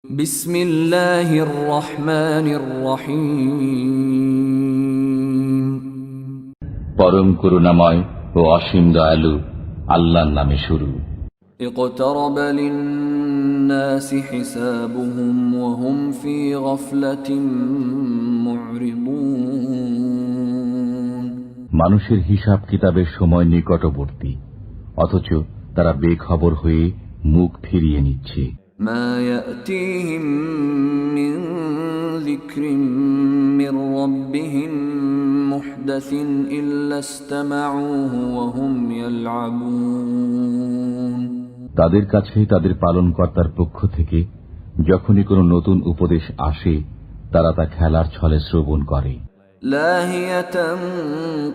বিসমিল্লাহির রহমানির রহিম। পরম করুণাময় ও অসীম দয়ালু আল্লাহর নামে শুরু। اقترب للناس حسابهم وهم في غفلة معرضون। মানুষের হিসাব কিতাবের সময় নিকটবর্তী, অথচ তারা বেখবর হয়ে মুখ ফিরিয়ে নিচ্ছে। ما يأتيهم من ذكر من ربهم محدث إلا استمعوه وهم يلعبون। তাদের কাছে তাদের পালনকর্তার পক্ষ থেকে যখনই কোনো নতুন উপদেশ আসে, তারা তা খেলার ছলে শ্রবণ করে। لاهية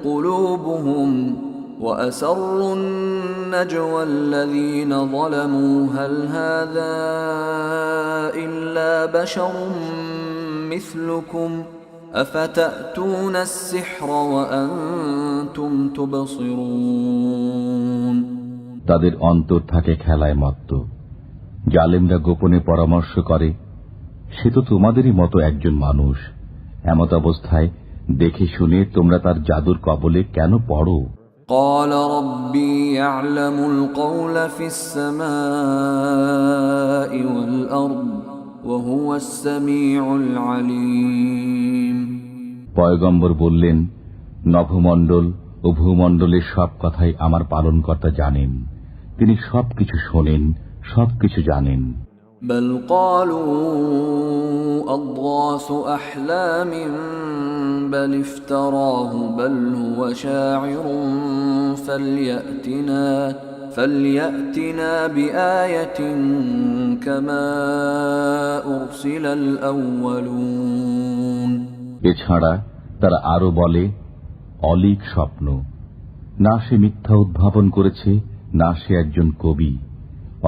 قلوبهم وأسروا النجوى الذين ظلموا هل هذا إلا بشر مثلكم أفتأتون السحر وأنتم تبصرون। তাদের অন্তর থাকে খেলায় মত্ত। জালেমরা গোপনে পরামর্শ করে, সে তো তোমাদেরই মতো একজন মানুষ। এমত অবস্থায় দেখে শুনে তোমরা তার জাদুর কবলে কেন পড়ো? قال ربي يعلم القول في السماء والأرض وهو السميع العليم। পয়গম্বর বললেন, নভমণ্ডল ও ভূমণ্ডলের সব কথাই আমার পালনকর্তা জানেন, তিনি সবকিছু শোনেন, সবকিছু জানেন। بل قالوا أضغاث أحلام بل افتراه بل هو شاعر فليأتنا بآية كما أرسل الأولون। এছাড়া তারা আরো বলে, অলীক স্বপ্ন, না সে মিথ্যা উদ্ভাবন করেছে, না সে একজন কবি।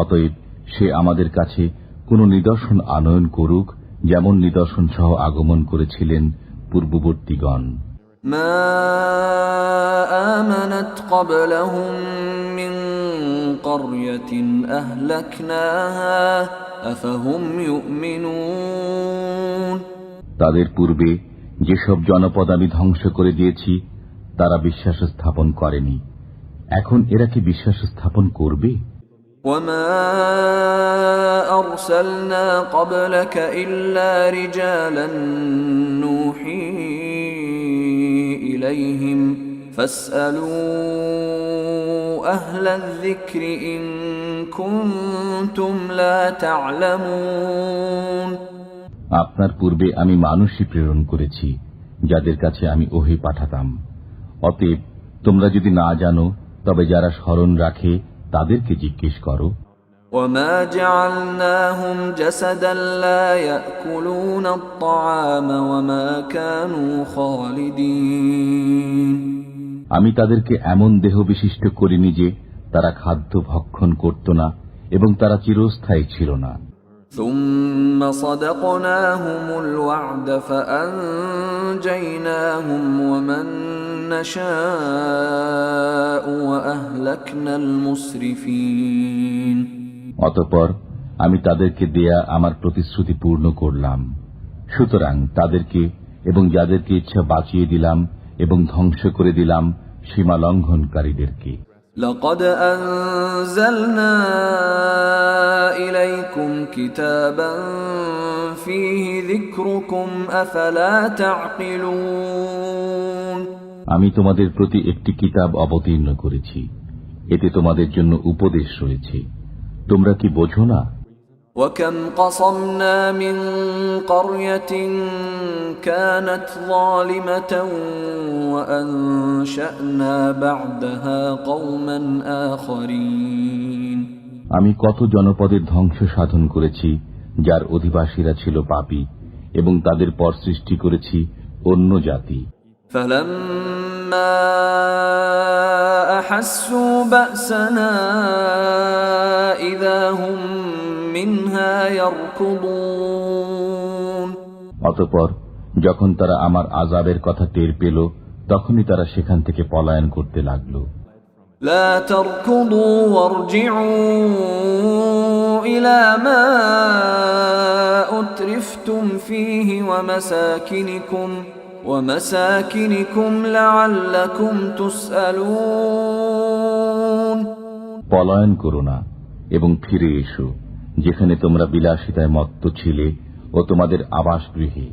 অতএব সে আমাদের কাছে কোন নিদর্শন আনয়ন করুক, যেমন নিদর্শন সহ আগমন করেছিলেন পূর্ববর্তীগণ। মা আমানাত ক্বাবলাহুম মিন ক্বরয়াতিন আহলাকনাহা আফাহুম ইউমিনুন। তাদের পূর্বে যেসব জনপদ আমি ধ্বংস করে দিয়েছি, তারা বিশ্বাস স্থাপন করেনি। এখন এরা কি বিশ্বাস স্থাপন করবে? وما أرسلنا قبلك إلا رجالا نوحي إليهم فاسألوا أهل الذكر إن كنتم لا تعلمون। আপনার পূর্বে আমি মানুষই প্রেরণ করেছি, যাদের কাছে আমি ওহী পাঠাতাম। অতএব তোমরা যদি না জানো, তবে যারা স্মরণ রাখে তাদেরকে জিজ্ঞেস করো। وما جعلناهم جسدا لا يأكلون الطعام وما كانوا خالدين। আমি তাদেরকে এমন দেহ বিশিষ্ট করিনি যে তারা খাদ্য ভক্ষণ করত না এবং তারা চিরস্থায়ী ছিল না। ثم صدقناهم الوعد فأنجيناهم ومن نشاء وأهلكنا المسرفين। অতঃপর আমি তাদেরকে দেয়া আমার প্রতিশ্রুতি পূর্ণ করলাম, সুতরাং তাদেরকে এবং যাদেরকে ইচ্ছা বাঁচিয়ে দিলাম এবং ধ্বংস করে দিলাম সীমা লঙ্ঘনকারীদেরকে। لقد أنزلنا إليكم كتابا فيه ذكركم أفلا تعقلون। আমি তোমাদের প্রতি একটি কিতাব অবতীর্ণ করেছি, এতে তোমাদের জন্য উপদেশ রয়েছে, তোমরা কি বোঝো না? وكم قصمنا من قرية كانت ظالمة وأنشأنا بعدها قوما آخرين। আমি কত জনপদের ধ্বংস সাধন করেছি, যার অধিবাসীরা ছিল পাপী, এবং তাদের পর সৃষ্টি করেছি অন্য জাতি। فلما أحسوا بأسنا إذا هم منها يركضون। অতঃপর যখন তারা আমার আযাবের কথা টের পেল, তখনই তারা সেখান থেকে পলায়ন করতে লাগল। لا تركضوا وارجعوا إلى ما أُتْرِفْتُمْ فِيهِ وَمَسَاكِنِكُمْ لَعَلَّكُمْ تُسْأَلُونَ পলায়ন করো না এবং ফিরে এসো যেখানে তোমরা বিলাসিতায় মত্ত ছিলে ও তোমাদের আবাসগৃহে।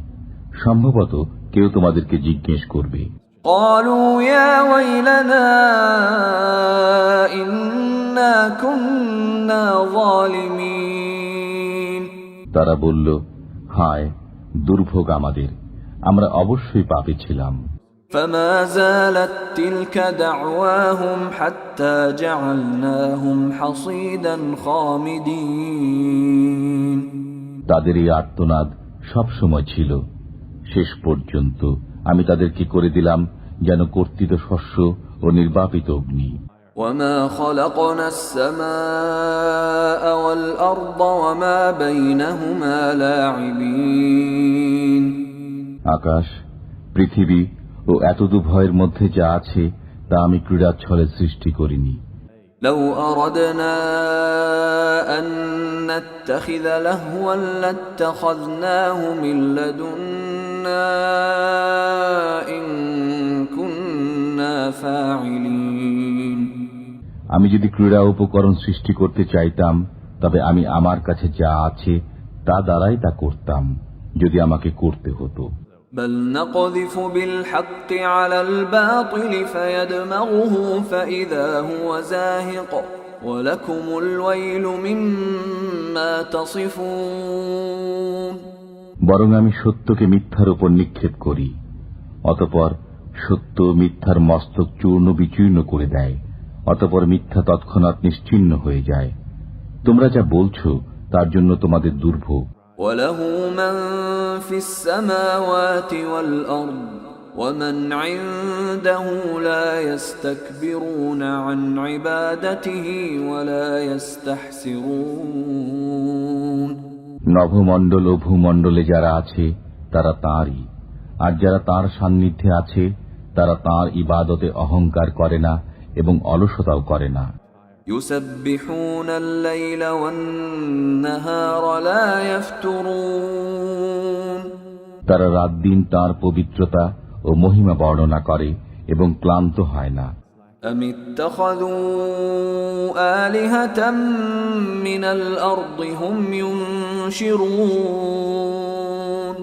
সম্ভবত কেউ তোমাদেরকে জিজ্ঞেস করবে, قالوا يا ويلنا إنا كنا ظالمين তারা বলল, হায় দুর্ভোগ আমাদের, আমরা অবশ্যই পাপী ছিলাম। فما زالت تلك دعواهم حتى جعلناهم حصيدا خامدين তাদের এই আর্তনাদ সবসময় ছিল। শেষ পর্যন্ত আমি তাদেরকে করে দিলাম যেন কর্তিত শস্য ও নির্বাপিত অগ্নি। وما خلقنا السماء والأرض وما بينهما لاعبين আকাশ, পৃথিবী ও এতদুভয়ের মধ্যে যা আছে তা আমি ক্রীড়াচ্ছলে সৃষ্টি করিনি। لو أردنا أن نتخذ لهوا لاتخذناه من لدنا إن كنا فاعلين আমি যদি ক্রীড়া উপকরণ সৃষ্টি করতে চাইতাম তবে আমি আমার কাছে যা আছে তা দ্বারাই তা করতাম, যদি আমাকে করতে হতো। بل نقذف بالحق على الباطل فيدمغه فإذا هو زاهق ولكم الويل مما تصفون বরং আমি সত্যকে মিথ্যার উপর নিক্ষেপ করি, অতঃপর সত্য মিথ্যার মস্তক চূর্ণ বিচূর্ণ করে দেয়, অতঃপর মিথ্যা তৎক্ষণাৎ নিশ্চিহ্ন হয়ে যায়। তোমরা যা বলছো তার জন্য তোমাদের দুর্ভোগ। وله من في السماوات والأرض ومن عنده لا يستكبرون عن عبادته ولا يستحسرون নভমণ্ডল ও ভূমণ্ডলে যারা আছে তারা তাঁরই, আর যারা তাঁর সান্নিধ্যে আছে তারা তাঁর ইবাদতে অহংকার করে না এবং অলসতাও করে না। يسبحون الليل والنهار لا يفترون তারা রাত দিন তাঁর পবিত্রতা ও মহিমা বর্ণনা করে এবং ক্লান্ত হয় না। أم اتخذوا آلهة من الأرض هم ينشرون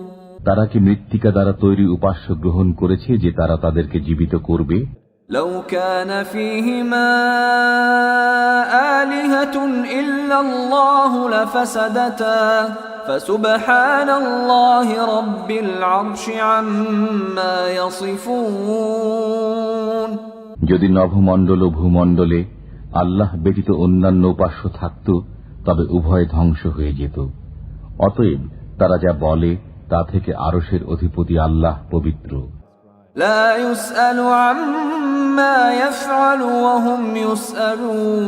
তারা কি মৃত্তিকা দ্বারা তৈরি উপাস্য গ্রহণ করেছে যে তারা তাদেরকে জীবিত করবে? لو كان فيهما آلهة إلا الله لفسدتا فسبحان الله رب العرش عما يصفون যদি নভমণ্ডল ও ভূমণ্ডলে আল্লাহ ব্যতীত অন্যান্য উপাস্য থাকত তবে উভয় ধ্বংস হয়ে যেত। অতএব তারা যা বলে তা থেকে আরশের অধিপতি আল্লাহ পবিত্র। لا يسأل عما يفعل وهم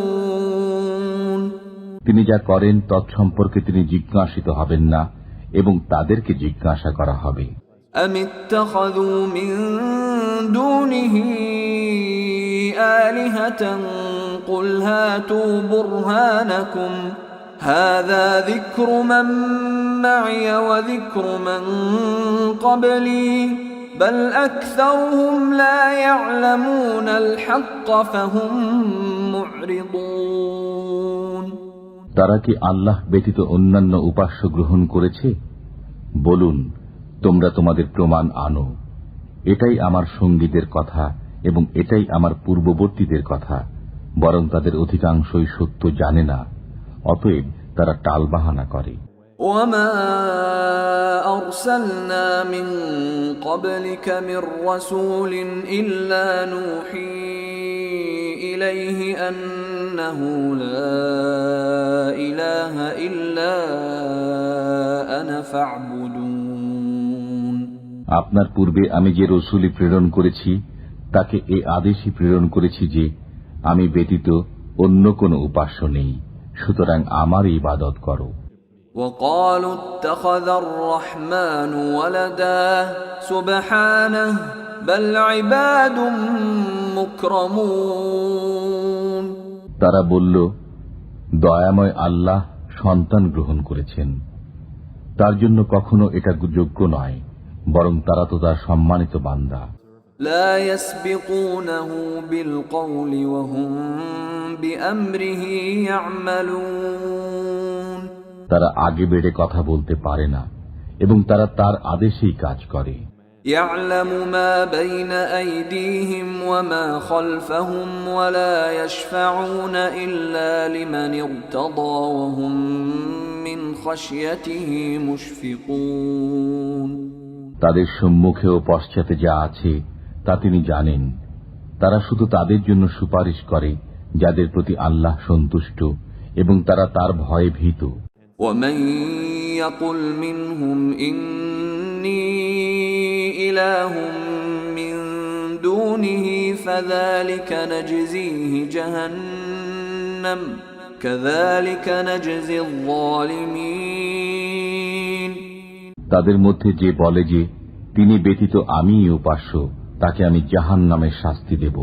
يسألون তিনি যা করেন তৎসম্পর্কে তিনি জিজ্ঞাসিত হবেন না এবং তাদেরকে জিজ্ঞাসা করা হবে। أم اتخذوا من دونه آلهة قل هاتوا برهانكم هذا ذكر من معي وذكر من قبلي بل أكثرهم لا يعلمون الحق فهم معرضون তারা কি আল্লাহ ব্যতীত অন্যান্য উপাস্য গ্রহণ করেছে? বলুন, তোমরা তোমাদের প্রমাণ আনো। এটাই আমার সঙ্গীদের কথা এবং এটাই আমার পূর্ববর্তীদের কথা, বরং তাদের অধিকাংশই সত্য জানে না, অতএব তারা টালবাহানা করে। وما أرسلنا من قبلك من رسول إلا نوحي إليه أنه لا إله إلا أنا فاعبدون আপনার পূর্বে আমি যে রসূলই প্রেরণ করেছি তাকে এই আদেশই প্রেরণ করেছি যে আমি ব্যতীত অন্য কোন উপাস্য নেই, সুতরাং আমার ইবাদত করো। وقالوا اتخذ الرحمن ولدا سبحانه بل عباد مكرمون তারা বলল, দয়াময় আল্লাহ সন্তান গ্রহণ করেছেন, তার জন্য কখনো এটা যোগ্য নয়, বরং তারা তো তার সম্মানিত বান্দা। لا يسبقونه بالقول وهم بأمره يعملون তারা আগে বেড়ে কথা বলতে পারে না এবং তারা তার আদেশেই কাজ করে। يعلم ما بين أيديهم وما خلفهم ولا يشفعون إلا لمن ارتضى وهم من خشيته مشفقون তাদের সম্মুখে ও পশ্চাতে যা আছে তা তিনি জানেন। তারা শুধু তাদের জন্য সুপারিশ করে যাদের প্রতি আল্লাহ সন্তুষ্ট এবং তারা তার ভয়ে ভীত। ومن يقل منهم إني إله من دونه فذلك نجزيه جهنم كذلك نجزي الظالمين তাদের মধ্যে যে বলে যে তিনি ব্যতীত আমিই উপাস্য, তাকে আমি জাহান্নামের শাস্তি দেব।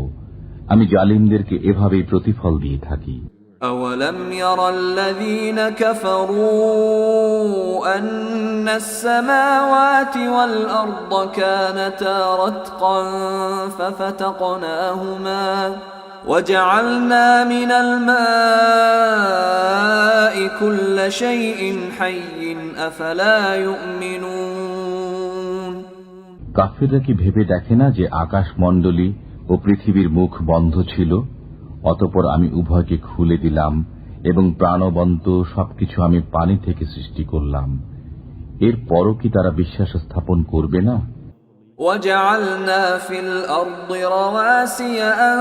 আমি জালিমদেরকে এভাবেই প্রতিফল দিয়ে থাকি। أولم ير الذين كفروا أن السماوات والأرض كانتا رتقا ففتقناهما وجعلنا من الماء كل شيء حي أفلا يؤمنون কাফিররা কি ভেবে দেখে না যে আকাশ মণ্ডলী ও পৃথিবীর মুখ বন্ধ ছিল, অতঃপর আমি উভয়কে খুলে দিলাম এবং প্রাণবন্ত সবকিছু আমি পানি থেকে সৃষ্টি করলাম। এরপরও কি তারা বিশ্বাস স্থাপন করবে না? وجعلنا في الأرض رواسي أن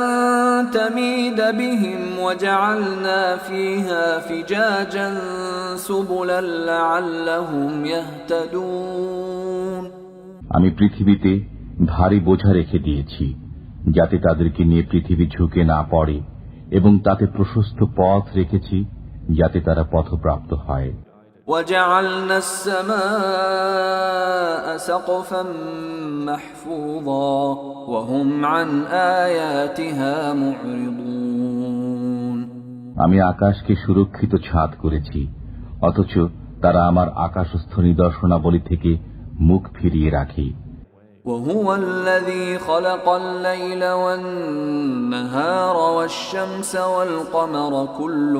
تميد بهم وجعلنا فيها فجاجا سبلا لعلهم يهتدون আমি পৃথিবীতে ভারী বোঝা রেখে দিয়েছি যাতে তাদেরকে নিয়ে পৃথিবী ঝুঁকে না পড়ে, এবং তাতে প্রশস্ত পথ রেখেছি যাতে তারা পথপ্রাপ্ত হয়। وجعلنا السماء سقفا محفوظا وهم عن آياتها معرضون আমি আকাশকে সুরক্ষিত ছাদ করেছি, অথচ তারা আমার আকাশস্থ নিদর্শনাবলী থেকে মুখ ফিরিয়ে রাখে। وهو الذي خلق الليل والنهار والشمس والقمر كل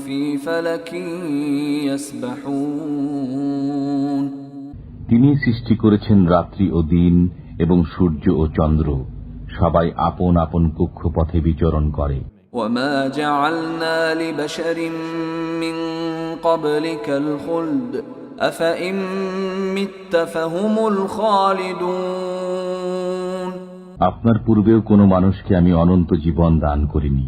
في فلك يسبحون তিনি সৃষ্টি করেছেন রাত্রি ও দিন এবং সূর্য ও চন্দ্র, সবাই আপন আপন কক্ষপথে বিচরণ করে। وما جعلنا لبشر من قبلك الخلد أفإن مت فهم الخالدون আপনার পূর্বেও কোনো মানুষকে আমি অনন্ত জীবন দান করিনি,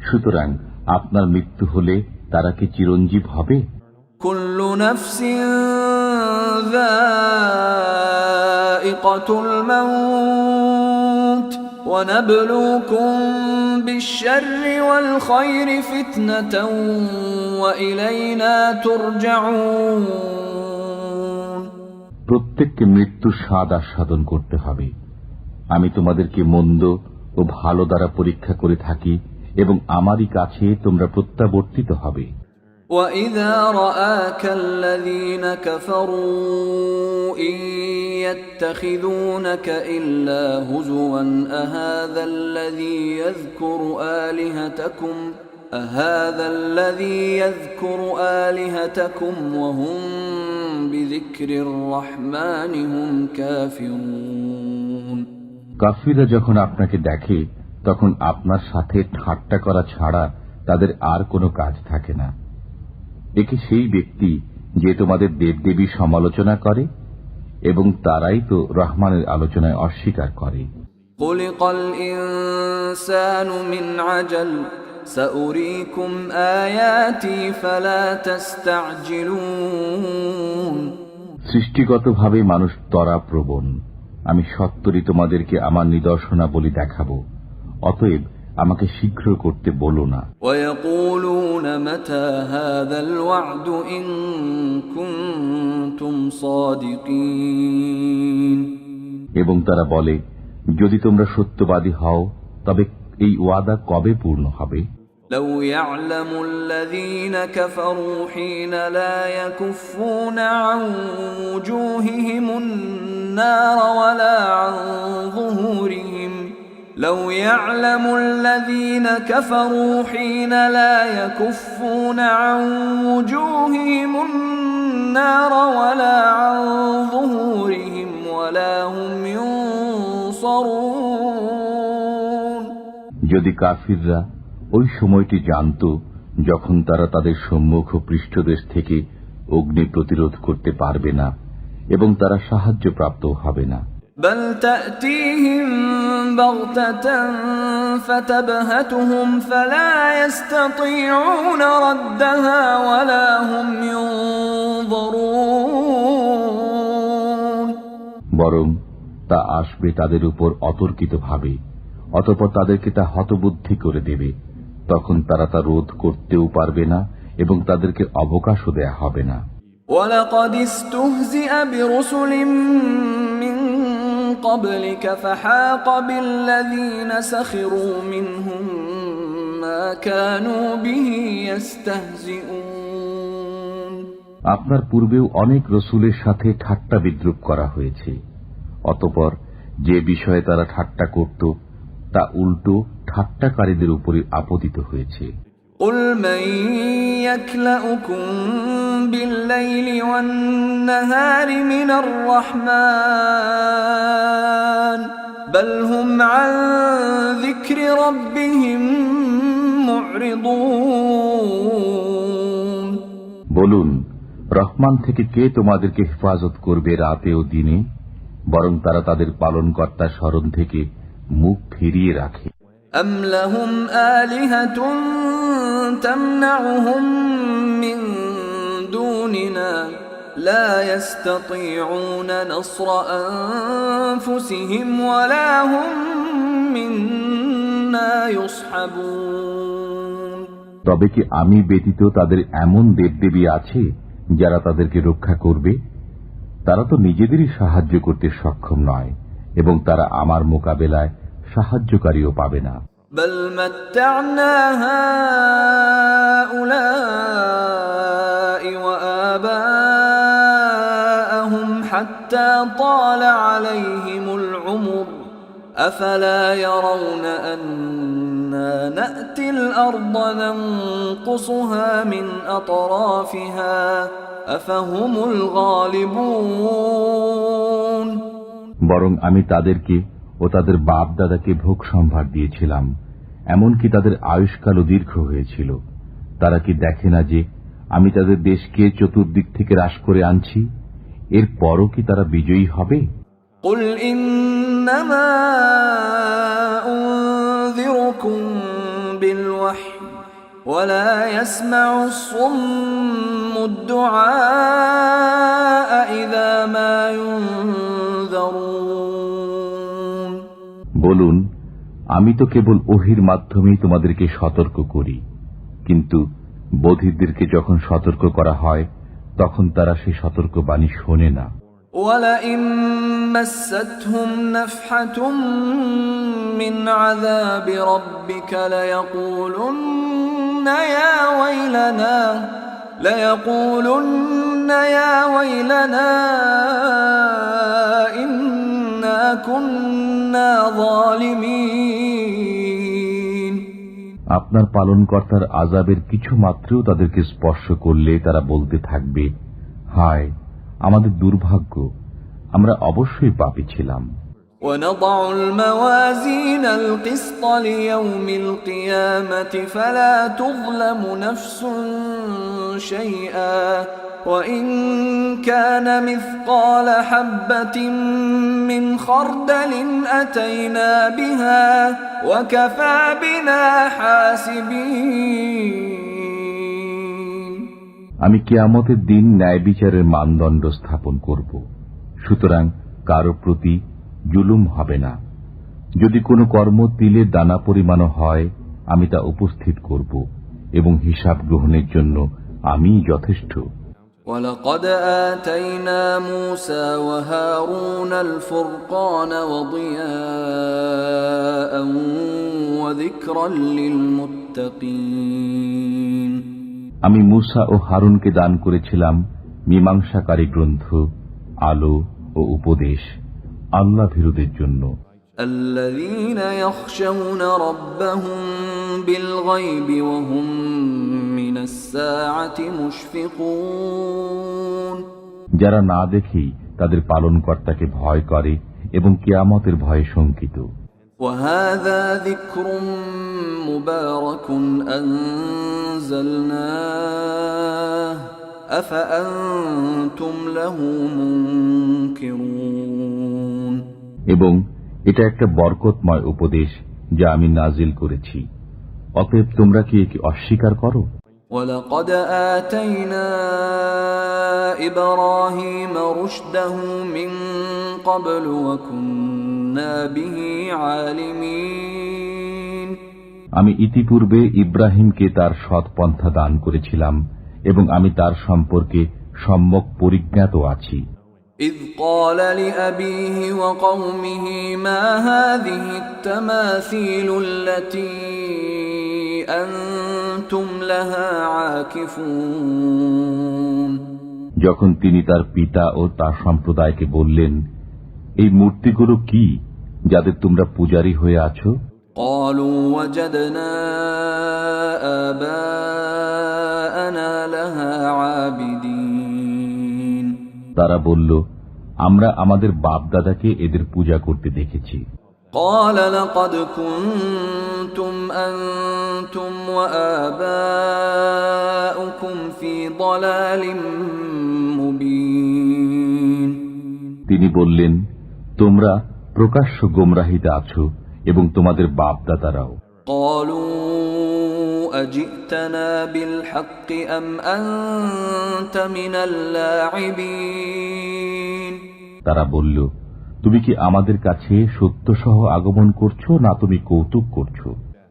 সুতরাং আপনার মৃত্যু হলে তারা কি চিরঞ্জীব হবে? كل نفس ذائقة الموت ونبلوكم بالشر والخير فتنة وإلينا ترجعون প্রত্যেককে মৃত্যুর স্বাদ আস্বাদন করতে হবে। আমি তোমাদেরকে মন্দ ও ভালো দ্বারা পরীক্ষা করে থাকি এবং আমারই কাছে তোমরা প্রত্যাবর্তিত হবে। وَإِذَا رَآكَ الَّذِينَ كَفَرُوا إِن يَتَّخِذُونَكَ إِلَّا هُزُوًا أَهَذَا الَّذِي يَذْكُرُ آلِهَتَكُمْ وَهُمْ بِذِكْرِ الرَّحْمَنِ هُمْ كَافِرُونَ কাফিররা যখন আপনাকে দেখে তখন আপনার সাথে ঠাট্টা করা ছাড়া তাদের আর কোনো কাজ থাকে না। একে সেই ব্যক্তি যে তোমাদের দেবদেবীর সমালোচনা করে এবং তারাই তো রহমানের আলোচনায় অস্বীকার করে। خُلِقَ الْإِنسَانُ مِنْ عَجَلٍ سَأُرِيكُمْ آيَاتِي فَلَا تَسْتَعْجِلُونَ সৃষ্টিগতভাবে মানুষ ত্বরাপ্রবণ, আমি সত্তরই তোমাদেরকে আমার নিদর্শনাবলী দেখাবো, অতএব আমাকে শীঘ্র করতে বলো না। وَيَقُولُونَ مَتَى هَذَا الْوَعْدُ إِن كُنتُمْ صَادِقِينَ এবং তারা বলে, যদি তোমরা সত্যবাদী হও তবে এই ওয়াদা কবে পূর্ণ হবে? لو يعلم الذين كفروا حين لا يكفون عن وجوههم النار ولا عن ظهورهم لو يعلم الذين كفروا حين لا يكفون عن وجوههم النار ولا عن ظهورهم ولا هم ينصرون যদি কাফিররা ওই সময়টি জানত যখন তারা তাদের সম্মুখ ও পৃষ্ঠদেশ থেকে অগ্নি প্রতিরোধ করতে পারবে না এবং তারা সাহায্যপ্রাপ্ত হবে না। بل تأتيهم بغتة فتبهتهم فلا يستطيعون ردها ولا هم ينظرون বরং তা আসবে তাদের উপর অতর্কিতভাবে, অতঃপর তাদেরকে তা হতবুদ্ধি করে দেবে। তখন তারা তা রোধ করতেও পারবে না এবং তাদেরকে অবকাশও দেয়া হবে না। وَلَقَدِ اسْتُهْزِئَ بِرُسُلٍ مِّن قَبْلِكَ فَحَاقَ بِالَّذِينَ سَخِرُوا مِنْهُم مَّا كَانُوا بِهِ يَسْتَهْزِئُونَ আপনার পূর্বেও অনেক রসুলের সাথে ঠাট্টা বিদ্রূপ করা হয়েছে, অতঃপর যে বিষয়ে তারা ঠাট্টা করত তা উল্টো ঠাট্টাকারীদের উপরই আপতিত হয়েছে। قُلْ مَن يَكْلَؤُكُم بِاللَّيْلِ وَالنَّهَارِ مِنَ الرَّحْمَٰنِ بَلْ هُمْ عَن ذِكْرِ رَبِّهِم مُّعْرِضُونَ বলুন, রহমান থেকে কে তোমাদেরকে হেফাজত করবে রাতে ও দিনে? বরং তারা তাদের পালনকর্তার স্মরণ থেকে মুখ ফিরিয়ে রাখে। أَمْ لَهُمْ آلِهَةٌ تَمْنَعُهُم مِّن دُونِنَا لَا يَسْتَطِيعُونَ نَصْرَ أَنفُسِهِمْ وَلَا هُم مِّنَّا يُصْحَبُونَ তবে কি আমি ব্যতীত তাদের এমন দেবদেবী আছে যারা তাদেরকে রক্ষা করবে? তারা তো নিজেদেরই সাহায্য করতে সক্ষম নয় এবং তারা আমার মোকাবেলায় সাহায্যকারীও পাবে না। بل متعنا هؤلاء وآباءهم حتى طال عليهم العمر أفلا يرون أنا نأتي الأرض ننقصها من أطرافها أفهم الغالبون বরং আমি তাদেরকে ও তাদের বাপ দাদাকে ভোগ সম্ভার দিয়েছিলাম, এমনকি তাদের আয়ুষ্কালও দীর্ঘ হয়েছিল। তারা কি দেখে না যে আমি তাদের দেশকে চতুর্দিক থেকে হ্রাস করে আনছি? এর পরও কি তারা বিজয়ী হবে? قل إنما أنذركم بالوحي ولا يسمع الصم الدعاء إذا ما ينذرون বলুন, আমি তো কেবল ওহির মাধ্যমেই তোমাদেরকে সতর্ক করি, কিন্তু বধিরদেরকে যখন সতর্ক করা হয় তখন তারা সেই সতর্কবাণী শোনে না। وَلَئِن مَّسَّتْهُمْ نَفْحَةٌ مِّنْ عَذَابِ رَبِّكَ لَيَقُولُنَّ يَا وَيْلَنَا إِنَّا كُنَّا ظَالِمِينَ আপনার পালনকর্তার আযাবের কিছু মাত্রেও তাদেরকে স্পর্শ করলে তারা বলতে থাকবে, হায় আমাদের দুর্ভাগ্য, আমরা অবশ্যই পাপী ছিলাম। وَنَضَعُ الْمَوَازِينَ الْقِسْطَ لِيَوْمِ الْقِيَامَةِ فَلَا تُظْلَمُ نَفْسٌ شَيْئًا وَإِن كَانَ مِثْقَالَ حَبَّةٍ مِّنْ خَرْدَلٍ أَتَيْنَا بِهَا وَكَفَى بِنَا حَاسِبِينَ আমি কিয়ামতের দিন ন্যায় বিচারের মানদণ্ড স্থাপন করব, সুতরাং কারো প্রতি জুলুম হবে না। যদি কোনো কর্ম তিলের দানা পরিমাণও হয়, আমি তা উপস্থিত করব এবং হিসাব গ্রহণের জন্য আমি যথেষ্ট। وَلَقَدْ آتَيْنَا مُوسَى وَهَارُونَ الْفُرْقَانَ وَضِيَاءً وَذِكْرًا لِلْمُتَّقِينَ للمتقين আমি মূসা ও হারুনকে দান করেছিলাম মীমাংসাকারী গ্রন্থ, আলো ও উপদেশ আল্লাহ ভীরুদের জন্য। الذين يخشون ربهم بالغيب وهم من الساعة مشفقون যারা না দেখেই তাদের পালনকর্তাকে ভয় করে এবং কিয়ামতের ভয়ে শঙ্কিত। وهذا ذكر مبارك أنزلناه أفأنتم له منكرون এবং এটা একটা বরকতময় উপদেশ যা আমি নাজিল করেছি, অতএব তোমরা কি একে অস্বীকার করো? ولقد آتينا إبراهيم رشده من قبل وكنا به عالمين আমি ইতিপূর্বে ইব্রাহিমকে তার সৎ পন্থা দান করেছিলাম এবং আমি তার সম্পর্কে সম্যক পরিজ্ঞাত আছি। إذ قال لأبيه وقومه ما هذه التماثيل التي أنتم لها عاكفون যখন তিনি তার পিতা ও তার সম্প্রদায়কে বললেন, এই মূর্তিগুলো কি যাদের তোমরা পূজারী হয়ে আছো? قالوا وجدنا آباءنا لها عابدين তারা বলল, আমরা আমাদের বাপ দাদাকে এদের পূজা করতে দেখেছি। قال لقد كنتم أنتم وآباؤكم في ضلال مبين তিনি বললেন, তোমরা প্রকাশ্য গোমরাহিতে আছো এবং তোমাদের বাপ দাদারাও। قالوا أجئتنا بالحق أم أنت من اللاعبين তারা বলল, তুমি কি আমাদের কাছে সত্য সহ আগমন করছো না তুমি কৌতুক করছো?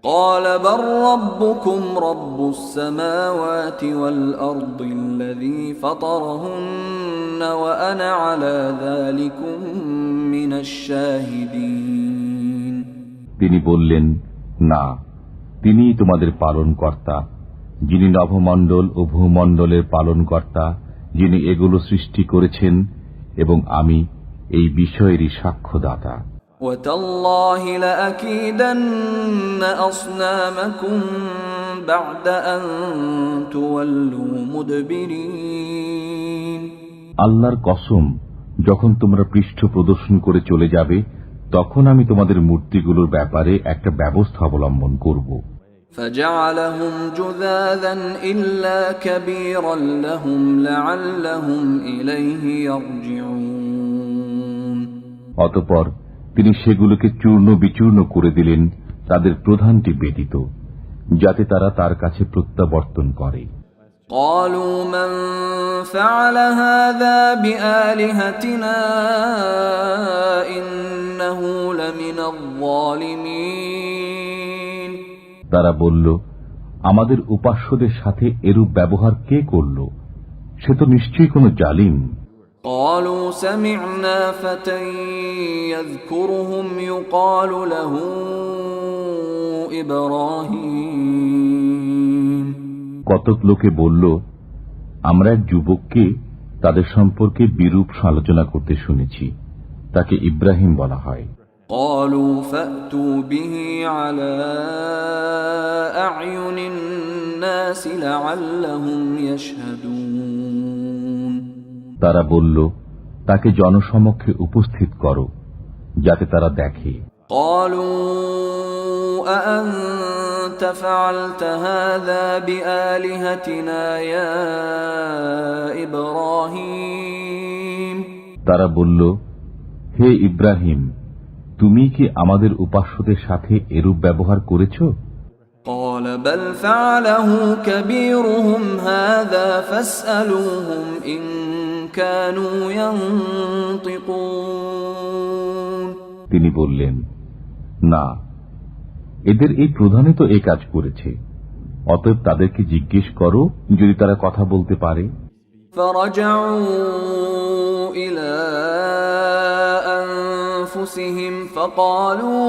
قال بل ربكم رب السماوات والأرض الذي فطرهن وأنا على ذلكم من الشاهدين তিনি বললেন, না, তিনিই তোমাদের পালনকর্তা, যিনি নভমণ্ডল ও ভূমণ্ডলের পালনকর্তা, যিনি এগুলো সৃষ্টি করেছেন এবং আমি এই বিষয়েরই সাক্ষ্যদাতা। وتالله لأكيدن أصنامكم بعد أن تولوا مدبرين আল্লাহর কসম, যখন তোমরা পৃষ্ঠ প্রদর্শন করে চলে যাবে তখন আমি তোমাদের মূর্তিগুলোর ব্যাপারে একটা ব্যবস্থা অবলম্বন করব। فجعلهم جذاذا إلا كبيرا لهم لعلهم إليه يرجعون অতঃপর তিনি সেগুলোকে চূর্ণ বিচূর্ণ করে দিলেন, তাদের প্রধানটি ব্যতীত, যাতে তারা তার কাছে প্রত্যাবর্তন করে। قالوا من فعل هذا بآلهتنا إنه لمن الظالمين তারা বলল, আমাদের উপাস্যদের সাথে এরূপ ব্যবহার কে করল? সে তো নিশ্চয়ই কোনো জালিম। قالوا سمعنا فتى يذكرهم يقال له إبراهيم কতক লোকে বলল, আমরা এক যুবককে তাদের সম্পর্কে বিরূপ আলোচনা করতে শুনেছি, তাকে ইব্রাহিম বলা হয়। قالوا فأتوا به على أعين الناس لعلهم يشهدون তারা বলল, তাকে জনসমক্ষে উপস্থিত করো যাতে তারা দেখে। قالوا أأنت فعلت هذا بآلهتنا يا إبراهيم তারা বলল, হে ইব্রাহিম, তুমি কি আমাদের উপাস্যদের সাথে এরূপ ব্যবহার করেছ? قال بل فعله كبيرهم هذا فاسألوهم إن كانوا ينطقون তিনি বললেন, না, এদের এই প্রধানই তো এই কাজ করেছে, অতএব তাদেরকে জিজ্ঞেস করো যদি তারা কথা বলতে পারে। فرجعوا إلى أنفسهم فقالوا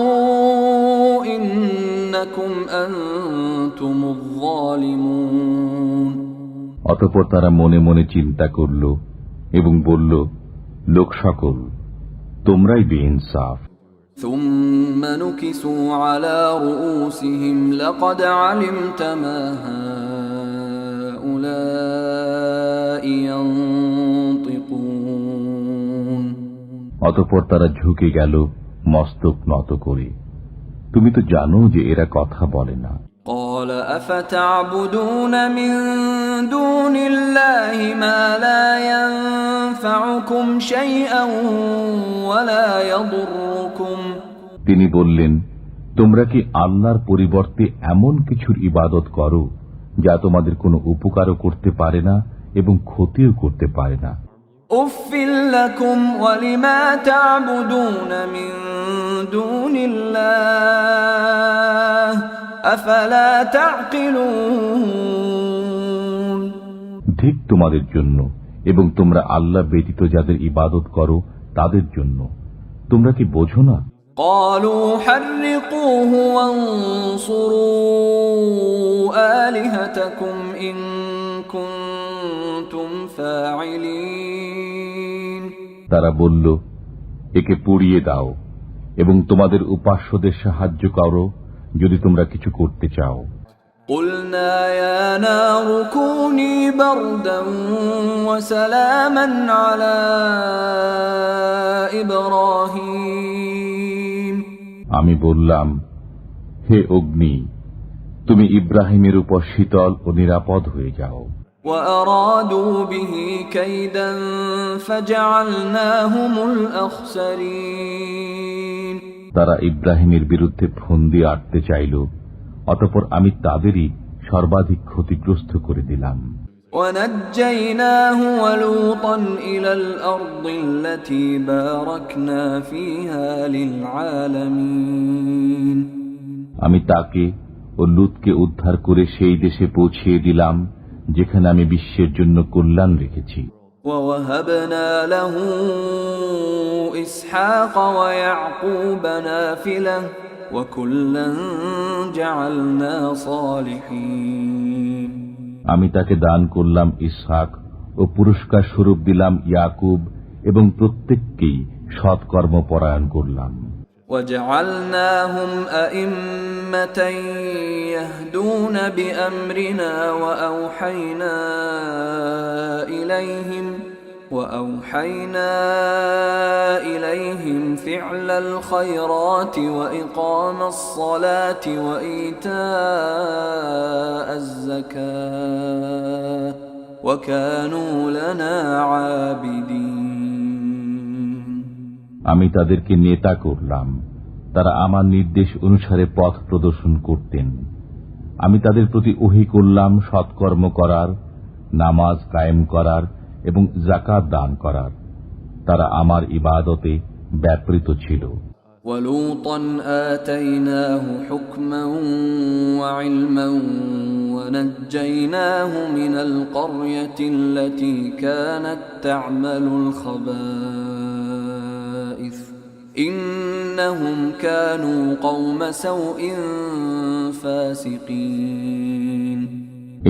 إن إنكم أنتم الظالمون অতঃপর তারা মনে মনে চিন্তা করল এবং বলল, লোক সকল, তোমরাই বেইনসাফ। ثم نكسوا على رؤوسهم لقد علمت ما هؤلاء ينطقون অতঃপর তারা ঝুঁকে গেল মস্তক নত করে, তুমি তো জানো যে এরা কথা বলে না। قال أفتعبدون من دون الله ما لا ينفعكم شيئا ولا يضركم তিনি বললেন, তোমরা কি আল্লাহর পরিবর্তে এমন কিছুর ইবাদত করো যা তোমাদের কোনো উপকারও করতে পারে না এবং ক্ষতিও করতে পারে না। أف لكم ولما تعبدون من دون الله أفلا تعقلون ঠিক তোমাদের জন্য এবং তোমরা আল্লাহ ব্যতীত যাদের ইবাদত করো তাদের জন্য, তোমরা কি বোঝো না? قالوا حرقوه وانصروا آلهتكم إن كنتم فاعلين তারা বলল, একে পুড়িয়ে দাও এবং তোমাদের উপাস্যদের সাহায্য করো যদি তোমরা কিছু করতে চাও। قلنا يا نار كوني بردا وسلاما على إبراهيم আমি বললাম, হে অগ্নি, তুমি ইব্রাহিমের উপর শীতল ও নিরাপদ হয়ে যাও। وأرادوا به كيدا فجعلناهم الأخسرين তারা ইব্রাহিমের বিরুদ্ধে ফন্দি আটতে চাইল, অতঃপর আমি তাদেরই সর্বাধিক ক্ষতিগ্রস্ত করে দিলাম। ونجيناه ولوطا إلى الأرض التي باركنا فيها للعالمين আমি তাকে ও লূতকে উদ্ধার করে সেই দেশে পৌঁছিয়ে দিলাম যেখানে আমি বিশ্বের জন্য কল্যাণ রেখেছি। ووهبنا له إسحاق ويعقوب نافلة وكلا جعلنا صالحين আমি তাকে দান করলাম ইসহাক ও পুরস্কার স্বরূপ দিলাম ইয়াকুব এবং প্রত্যেককেই সৎকর্ম পরায়ণ করলাম। وجعلناهم أئمة يهدون بأمرنا وأوحينا إليهم فعل الخيرات وإقام الصلاة وإيتاء الزكاة وكانوا لنا عابدين আমি তাদেরকে নেতা করলাম, তারা আমার নির্দেশ অনুসারে পথ প্রদর্শন করতেন। আমি তাদের প্রতি ওহী করলাম সৎকর্ম করার, নামাজ কায়েম করার এবং যাকাত দান করার। তারা আমার ইবাদতে ব্যাপৃত ছিল। وَلُوطًا آتَيْنَاهُ حُكْمًا وَعِلْمًا وَنَجَّيْناهُ مِنَ الْقَرْيَةِ الَّتِي كَانَتْ تَعْمَلُ الْخَبَائِثَ إِنَّهُمْ كَانُوا قَوْمَ سَوْءٍ فَاسِقِينَ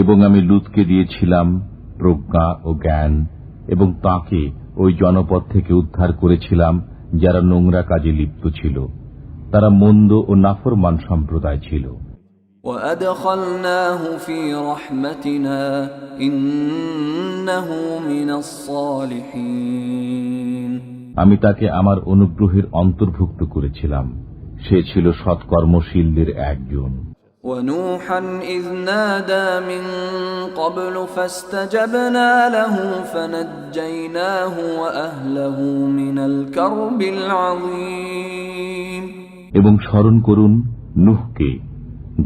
এবং আমি লূতকে দিয়েছিলাম প্রজ্ঞা ও জ্ঞান এবং তাকে ওই জনপদ থেকে উদ্ধার করেছিলাম যারা নোংরা কাজে লিপ্ত ছিল। তারা মন্দ ও নাফরমান সম্প্রদায় ছিল। وَأَدْخَلْنَاهُ فِي رَحْمَتِنَا إِنَّهُ مِنَ الصَّالِحِينَ আমি তাকে আমার অনুগ্রহের অন্তর্ভুক্ত করেছিলাম, সে ছিল সৎকর্মশীলদের একজন। وَنُوحًا إِذْ نَادَى مِن قَبْلُ فَاسْتَجَبْنَا لَهُ فَنَجَّيْنَاهُ وَأَهْلَهُ مِنَ الْكَرْبِ الْعَظِيمِ এবং স্মরণ করুন নূহকে,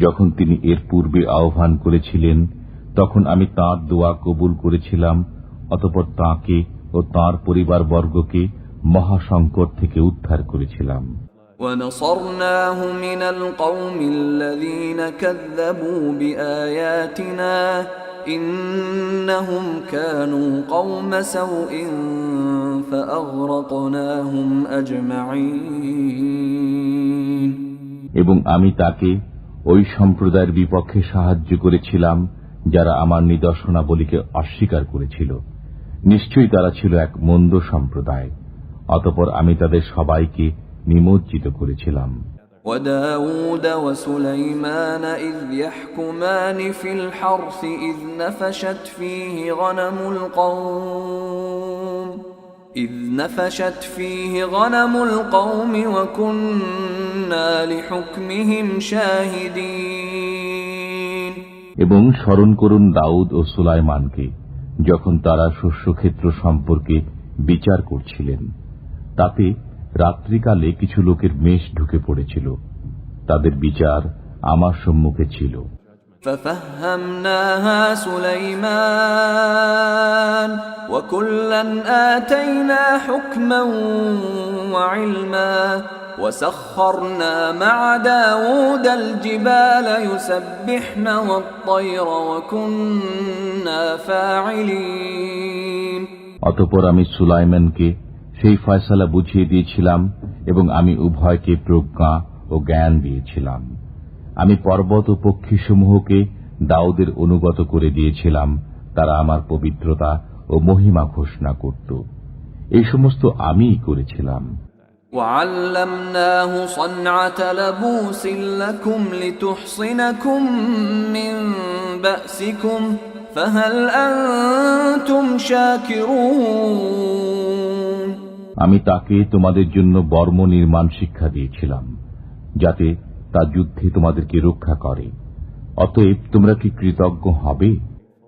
যখন তিনি এর পূর্বে আহ্বান করেছিলেন, তখন আমি তাঁর দোয়া কবুল করেছিলাম, অতঃপর তাঁকে ও তাঁর পরিবারবর্গকে মহাসংকট থেকে উদ্ধার করেছিলাম। وَنَصَرْنَاهُ مِنَ الْقَوْمِ الَّذِينَ كَذَّبُوا بِآيَاتِنَا إِنَّهُمْ كَانُوا قَوْمَ سَوْءٍ فَأَغْرَقْنَاهُمْ أَجْمَعِينَ এবং আমি তাকে ওই সম্প্রদায়ের বিপক্ষে সাহায্য করেছিলাম যারা আমার নিদর্শনাবলীকে অস্বীকার করেছিল। নিশ্চয়ই তারা ছিল এক মন্দ সম্প্রদায়। অতঃপর আমি তাদের সবাইকে নিমজ্জিত করেছিলাম। وَدَاوُودَ وَسُلَيْمَانَ إِذْ يَحْكُمَانِ فِي الْحَرْثِ إِذْ نَفَشَتْ فِيهِ غَنَمُ الْقَوْمِ وَكُنَّا لِحُكْمِهِمْ شَاهِدِينَ। এবং স্মরণ করুন দাউদ ও সুলাইমানকে যখন তারা শস্যক্ষেত্র সম্পর্কে বিচার করছিলেন। তাতে রাত্রিকালে কিছু লোকের মেষ ঢুকে পড়েছিল। তাদের বিচার আমার সম্মুখে ছিল। فَفَهَّمْنَاهَا سُلَيْمَانَ وَكُلًّا آتَيْنَا حُكْمًا وَعِلْمًا وَسَخَّرْنَا مَعَ دَاوُودَ الْجِبَالَ يُسَبِّحْنَ وَالطَّيْرَ وَكُنَّا فَاعِلِينَ। অতঃপর আমি সুলাইমানকে সেই ফয়সালা বুঝিয়ে দিয়েছিলাম এবং আমি উভয়কে প্রজ্ঞা ও জ্ঞান দিয়েছিলাম। আমি পর্বত ও পক্ষীসমূহকে দাউদের অনুগত করে দিয়েছিলাম। তারা আমার পবিত্রতা ও মহিমা ঘোষণা করত। এই সমস্ত আমিই করেছিলাম। وَعَلَّمْنَاهُ صَنْعَةَ لَبُوسٍ لَكُمْ لِتُحْصِنَكُمْ مِنْ بَأْسِكُمْ فَهَلْ أَنْتُمْ شَاكِرُونَ। আমি তাকে তোমাদের জন্য বর্ম নির্মাণ শিক্ষা দিয়েছিলাম, যাতে তা যুদ্ধে তোমাদেরকে রক্ষা করে। অতএব তোমরা কি কৃতজ্ঞ হবে?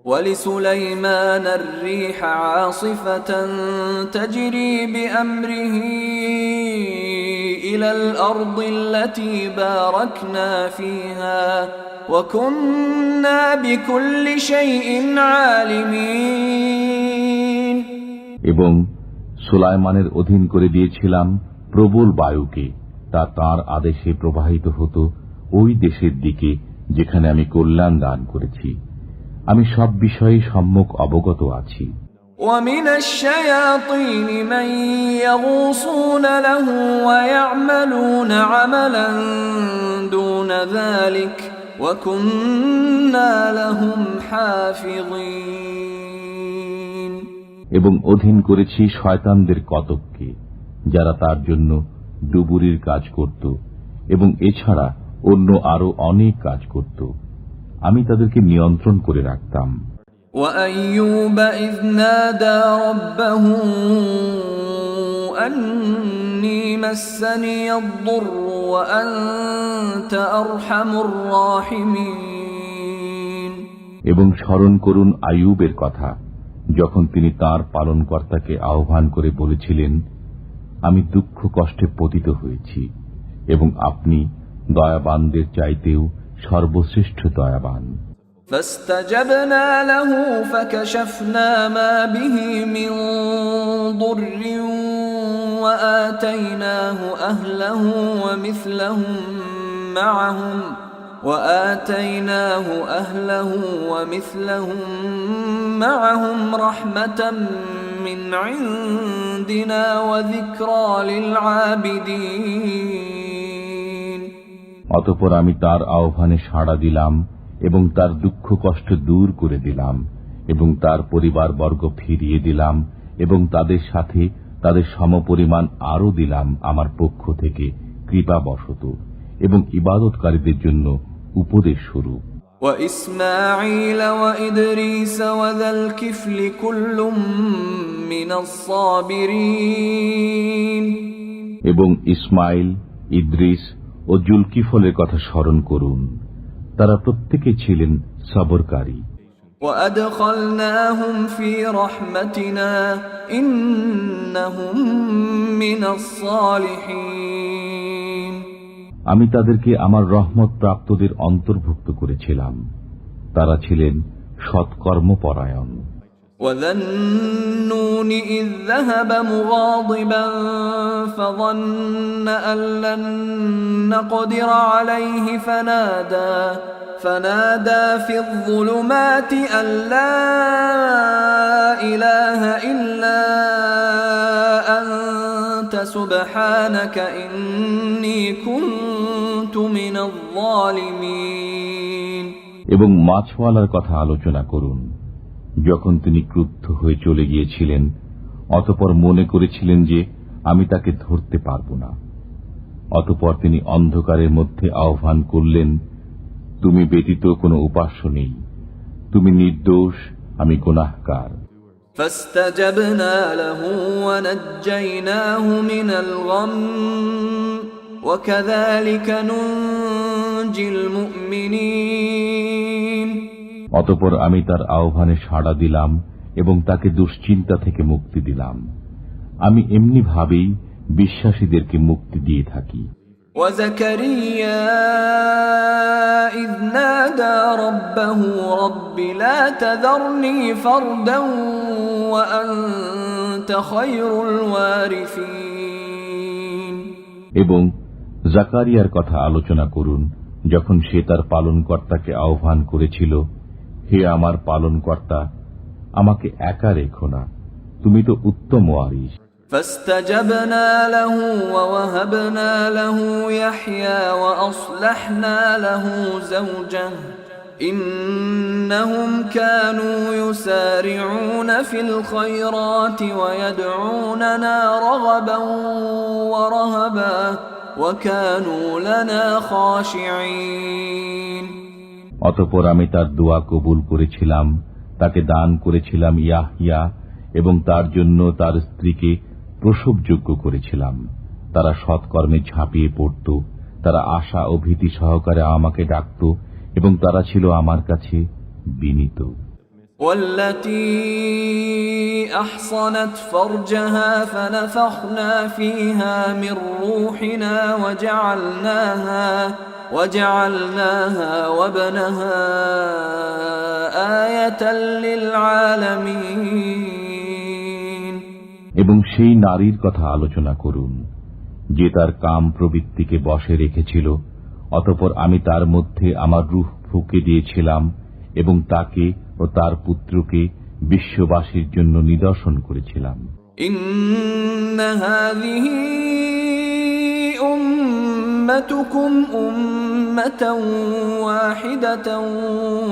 وَلِسُلَيْمَانَ الرِّيحَ عَاصِفَةً تَجْرِي بِأَمْرِهِ إِلَى الْأَرْضِ الَّتِي بَارَكْنَا فِيهَا وَكُنَّا بِكُلِّ شَيْءٍ عَالِمِينَ। এবং সুলাইমানের অধীন করে দিয়েছিলাম প্রবল বায়ুকে। তা তাঁর আদেশে প্রবাহিত হতো ওই দেশের দিকে যেখানে আমি কল্যাণ দান করেছি। আমি সব বিষয়ে সম্যক অবগত আছি। وَمِنَ الشَّيَاطِينِ مَن يَغُوصُونَ لَهُ وَيَعْمَلُونَ عَمَلًا دُونَ ذَلِكَ وَكُنَّا لَهُمْ حَافِظِينَ। এবং অধীন করেছি শয়তানদের কতককে, যারা তার জন্য ডুবুরির কাজ করত এবং এছাড়া অন্য আরো অনেক কাজ করত। আমি তাদেরকে নিয়ন্ত্রণ করে রাখতাম। وَأَيُّوبَ إِذْ نَادَى رَبَّهُ أَنِّي مَسَّنِيَ الضُّرُّ وَأَنْتَ أَرْحَمُ الراحمين। এবং স্মরণ করুন আইয়ুবের কথা, যখন তিনি তাঁর পালনকর্তাকে আহ্বান করে বলেছিলেন, আমি দুঃখ কষ্টে পতিত হয়েছি এবং আপনি দয়াবানদের চাইতেও সর্বশ্রেষ্ঠ দয়াবান। فاستجبنا له فكشفنا ما به من ضر وآتيناه أهله ومثلهم معهم رحمة من عندنا وذكرى للعابدين। অতঃপর আমি তার আহ্বানে সাড়া দিলাম এবং তার দুঃখ কষ্ট দূর করে দিলাম এবং তার পরিবারবর্গ ফিরিয়ে দিলাম এবং তাদের সাথে তাদের সমপরিমাণ আরো দিলাম আমার পক্ষ থেকে কৃপাবশত এবং ইবাদতকারীদের জন্য উপদেশ স্বরূপ। وإسماعيل وإدريس وذا الكفل كل من الصابرين। এবং ইসমাইল, ইদ্রিস ও জুলকিফলের কথা স্মরণ করুন, তারা প্রত্যেকে ছিলেন সবরকারী। وأدخلناهم في رحمتنا إنهم من الصالحين। আমি তাদেরকে আমার রহমত প্রাপ্তদের অন্তর্ভুক্ত করেছিলাম, তারা ছিলেন সৎকর্মপরায়ণ। وذا النون إذ ذهب مغاضبا فظن أن لن نقدر عليه فنادى في الظلمات أن لا إله إلا أنت سبحانك إني كنت من الظالمين। الظالمين এবং মাছওয়ালার কথা আলোচনা করুন, যখন তিনি ক্রুদ্ধ হয়ে চলে গিয়েছিলেন, অতঃপর মনে করেছিলেন যে আমি তাকে ধরতে পারব না। অতঃপর তিনি অন্ধকারের মধ্যে আহ্বান করলেন, তুমি ব্যতীত কোনো উপাস্য নেই, তুমি নির্দোষ, আমি গুনাহগার। فاستجبنا له ونجيناه من الغم وكذلك ننجي المؤمنين অতঃপর আমি তার আহ্বানে সাড়া দিলাম এবং তাকে দুশ্চিন্তা থেকে মুক্তি দিলাম। আমি এমনি ভাবেই বিশ্বাসীদেরকে মুক্তি দিয়ে থাকি। وزكريا إذ نادى ربه رب لا تذرني فردا وأنت خير الوارثين এবং জাকারিয়ার কথা আলোচনা করুন, যখন সে তার পালনকর্তাকে আহ্বান করেছিল, হে আমার পালনকর্তা, আমাকে একা রেখো না, তুমি তো উত্তম ওয়ারিস। فاستجبنا له ووهبنا له يحيى وأصلحنا له زوجه إنهم كانوا يسارعون في الخيرات ويدعوننا رغبا ورهبا وكانوا لنا خاشعين অতঃপর আমি তার দোয়া কবুল করেছিলাম, তাকে দান করেছিলাম ইয়াহইয়া এবং তার জন্য তার স্ত্রীকে প্রসবযোগ্য করেছিলাম। তারা সৎকর্মে ঝাঁপিয়ে পড়ত, তারা আশা ও ভীতি সহকারে আমাকে ডাকত এবং তারা ছিল আমার কাছে বিনীত। والتي أحصنت فرجها فنفخنا فيها من روحنا وجعلناها وابنها آية للعالمين এবং সেই নারীর কথা আলোচনা করুন, যে তার কাম প্রবৃত্তিকে বশে রেখেছিল, অতঃপর আমি তার মধ্যে আমার রূহ ফুঁকে দিয়েছিলাম এবং তাকে ও তার পুত্রকে বিশ্ববাসীর জন্য নিদর্শন করেছিলাম। إن هذه أمتكم أمة واحدة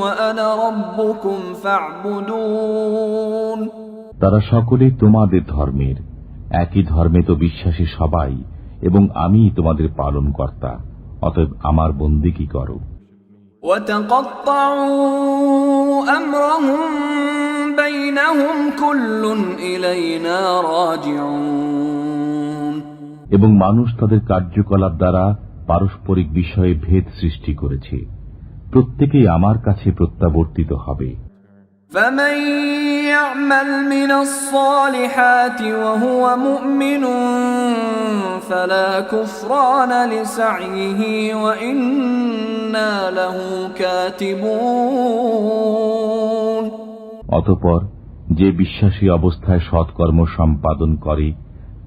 وأنا ربكم فاعبدون তারা সকলেই তোমাদের ধর্মের, একই ধর্মে তো বিশ্বাসী সবাই, এবং আমি তোমাদের পালন কর্তা, অতএব আমার বন্দেগী করো। وتقطعوا أمرهم بينهم كل إلينا راجعون এবং মানুষ তাদের কার্যকলাপ দ্বারা পারস্পরিক বিষয়ে ভেদ সৃষ্টি করেছে, প্রত্যেকেই আমার কাছে প্রত্যাবর্তিত হবে। فمن يعمل من الصالحات وهو مؤمن فلا كفران لسعيه وإنا له كاتبون অতঃপর যে বিশ্বাসী অবস্থায় সৎকর্ম সম্পাদন করে,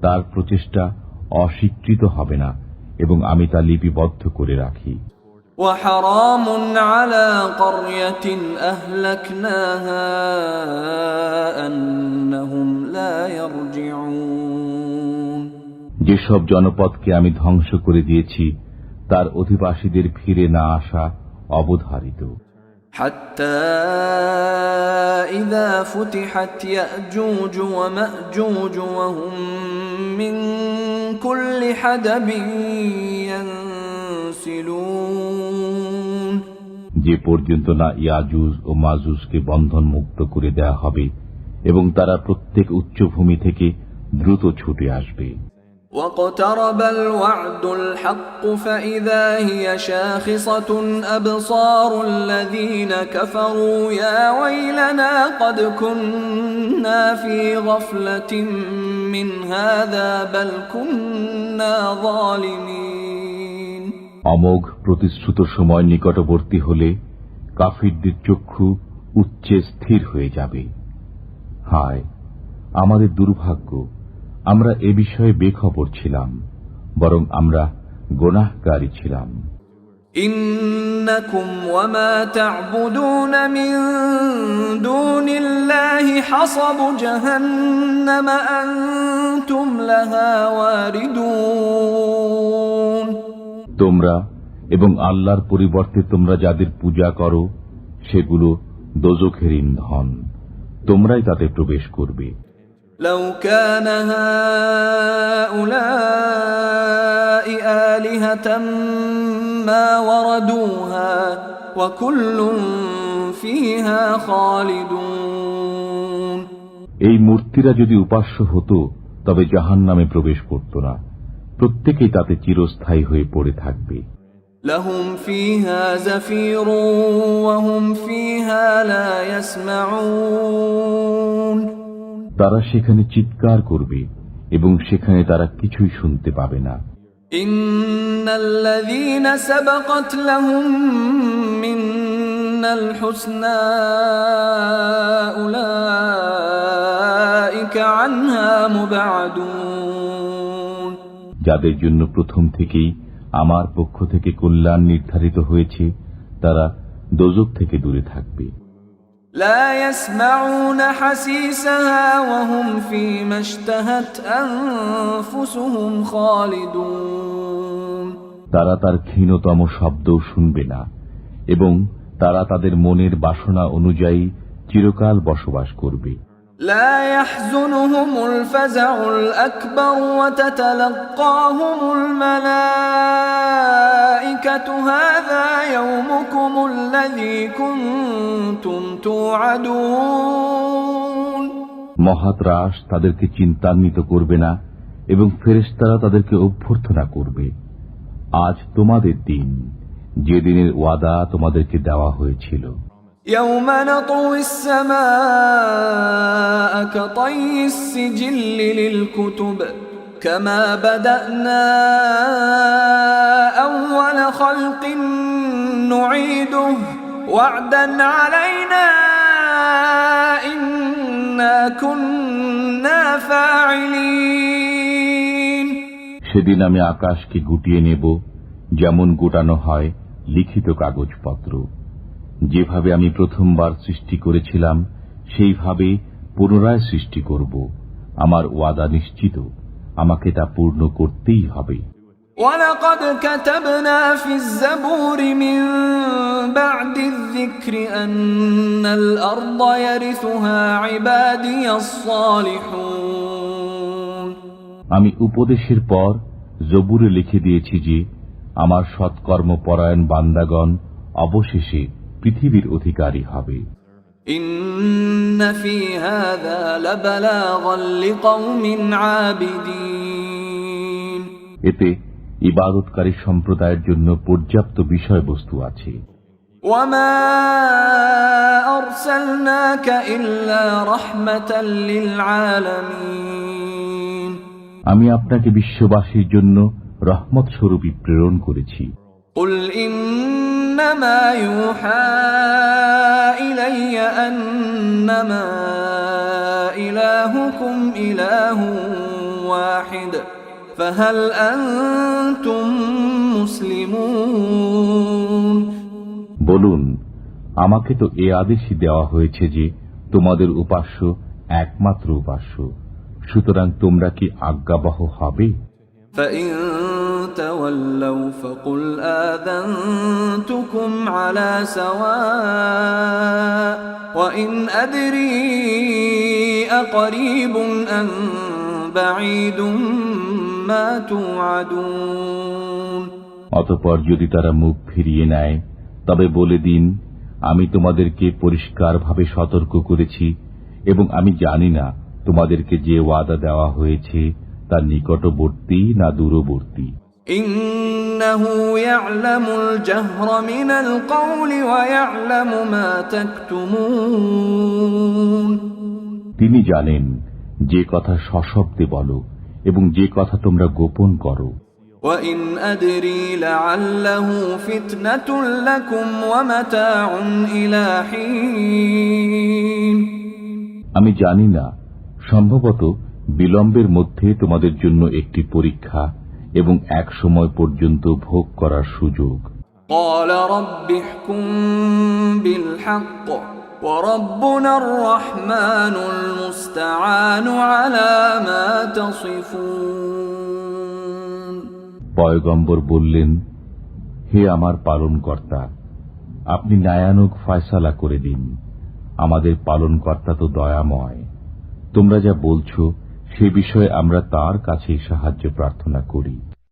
তার প্রচেষ্টা অস্বীকৃত হবে না এবং আমি তা লিপিবদ্ধ করে রাখি। وحرام على قرية أهلكناها أنهم لا يرجعون যেসব জনপদকে আমি ধ্বংস করে দিয়েছি, তার অধিবাসীদের ফিরে না আসা অবধারিত। حتى إذا فتحت يأجوج ومأجوج وهم من كل حدب ينسلون যে পর্যন্ত না ইয়াজুজ ও মাজুজকে বন্ধন মুক্ত করে দেয়া হবে এবং তারা প্রত্যেক উচ্চভূমি থেকে দ্রুত ছুটে আসবে। واقترب الوعد الحق فإذا هي شاخصة أبصار الذين كفروا يا ويلنا قد كنا في غفلة من هذا بل كنا ظالمين অমোঘ প্রতিশ্রুত সময় নিকটবর্তী হলে কাফিরদের চক্ষু উচ্চে স্থির হয়ে যাবে। হায় আমাদের দুর্ভাগ্য, আমরা এ বিষয়ে বেখবর ছিলাম, বরং আমরা গুনাহকারী ছিলাম। إنكم وما تعبدون من دون الله حصب جهنم أنتم لها واردون তোমরা এবং আল্লাহর পরিবর্তে তোমরা যাদের পূজা করো সেগুলো দোজখের ইন্ধন, তোমরাই তাতে প্রবেশ করবে। لو كان هؤلاء آلهة ما وردوها وكل فيها خالدون। এই মূর্তিরা যদি উপাস্য হতো তবে জাহান্নামে প্রবেশ করত না, প্রত্যেকেই তাতে চিরস্থায়ী হয়ে পড়ে থাকবে। لهم فيها زفير وهم فيها لا يسمعون। তারা সেখানে চিৎকার করবে এবং সেখানে তারা কিছুই শুনতে পাবে না। ইন্নাল্লাযীনা সাবাকাত লাহুম মিনাল হুসনা উলাইকা আনহা মুবআদুন। যাদের জন্য প্রথম থেকেই আমার পক্ষ থেকে কল্যাণ নির্ধারিত হয়েছে তারা দোজখ থেকে দূরে থাকবে। لا يسمعون حسيسها وهم فيما اشتهت أنفسهم خالدون। তারা তার ক্ষীণতম শব্দও শুনবে না এবং তারা তাদের মনের বাসনা অনুযায়ী চিরকাল বসবাস করবে। لا يحزنهم الفزع الأكبر وتتلقاهم الملائكة هذا يومكم الذي كنتم توعدون। মহাত্রাস তাদেরকে চিন্তান্বিত করবে না এবং ফেরেশতারা তাদেরকে অভ্যর্থনা করবে, আজ তোমাদের দিন, যে দিনের ওয়াদা তোমাদেরকে দেওয়া হয়েছিল। يوم نطوي السماء كطي السجل للكتب كما بدأنا أول خلق نعيده وعدا علينا إنا كنا فاعلين। সেদিন আমি আকাশকে গুটিয়ে নেব যেমন গোটানো হয় লিখিত কাগজপত্র। যেভাবে আমি প্রথমবার সৃষ্টি করেছিলাম সেইভাবে পুনরায় সৃষ্টি করব। আমার ওয়াদা নিশ্চিত, আমাকে তা পূর্ণ করতেই হবে। وَلَقَدْ كَتَبْنَا فِي الزَّبُورِ مِن بَعْدِ الذِّكْرِ أَنَّ الْأَرْضَ يَرِثُهَا عِبَادِيَ الصَّالِحُونَ। আমি উপদেশের পর জবুরে লিখে দিয়েছি যে আমার সৎকর্ম পরায়ণ বান্দাগণ অবশেষে পৃথিবীর অধিকারী হবে। إِنَّ فِي هَذَا لَبَلَاغًا لِقَوْمٍ عَابِدِينَ। এতে ইবাদতকারী সম্প্রদায়ের জন্য পর্যাপ্ত বিষয়বস্তু আছে। وَمَا أَرْسَلْنَاكَ إِلَّا رَحْمَةً لِلْعَالَمِينَ। আমি আপনাকে বিশ্ববাসীর জন্য রহমত স্বরূপী প্রেরণ করেছি। قُلْ إِنَّمَا يُوحَى إِلَيَّ أَنَّمَا إِلَٰهُكُمْ إِلَٰهٌ وَاحِدٌ فَهَلْ أَنْتُمْ مُسْلِمُونَ। বলুন, আমাকে তো এ আদেশই দেওয়া হয়েছে যে তোমাদের উপাস্য একমাত্র উপাস্য, সুতরাং তোমরা কি আজ্ঞাবহ হবে? فَإِن تَوَلَّوْا فَقُلْ آذَنْتُكُمْ عَلَى سَوَاءٍ وَإِنْ أَدْرِي أَقَرِيبٌ أَمْ بَعِيدٌ مَا تُوعَدُونَ। অতঃপর যদি তারা মুখ ফিরিয়ে নেয় তবে বলে দিন, আমি তোমাদেরকে পরিষ্কারভাবে সতর্ক করেছি এবং আমি জানি না তোমাদেরকে যে ওয়াদা দেওয়া হয়েছে তা নিকটবর্তী না দূরবর্তী। ইন্নাহু ইয়ালামুল জাহরা মিনাল কওলি ওয়া ইয়ালামু মা তাকতুমুন। তিনি জানেন যে কথা সশব্দে বলো এবং যে কথা তোমরা গোপন করো। ওয়া ইন আদরি লাআল্লাহু ফিতনাতুল লাকুম ওয়া মাতাউন ইলা হিন। আমি জানি না, সম্ভবত বিলম্বের মধ্যে তোমাদের জন্য একটি পরীক্ষা এবং এক সময় পর্যন্ত ভোগ করার সুযোগ। قال رب احكم بالحق وربنا الرحمن المستعان على ما تصفون। পয়গম্বর বললেন, হে আমার পালনকর্তা, আপনি ন্যায়ানুগ ফয়সালা করে দিন। আমাদের পালনকর্তা তো দয়াময়। তোমরা যা বলছো সে বিষয়ে আমরা তার কাছেই সাহায্য প্রার্থনা করি।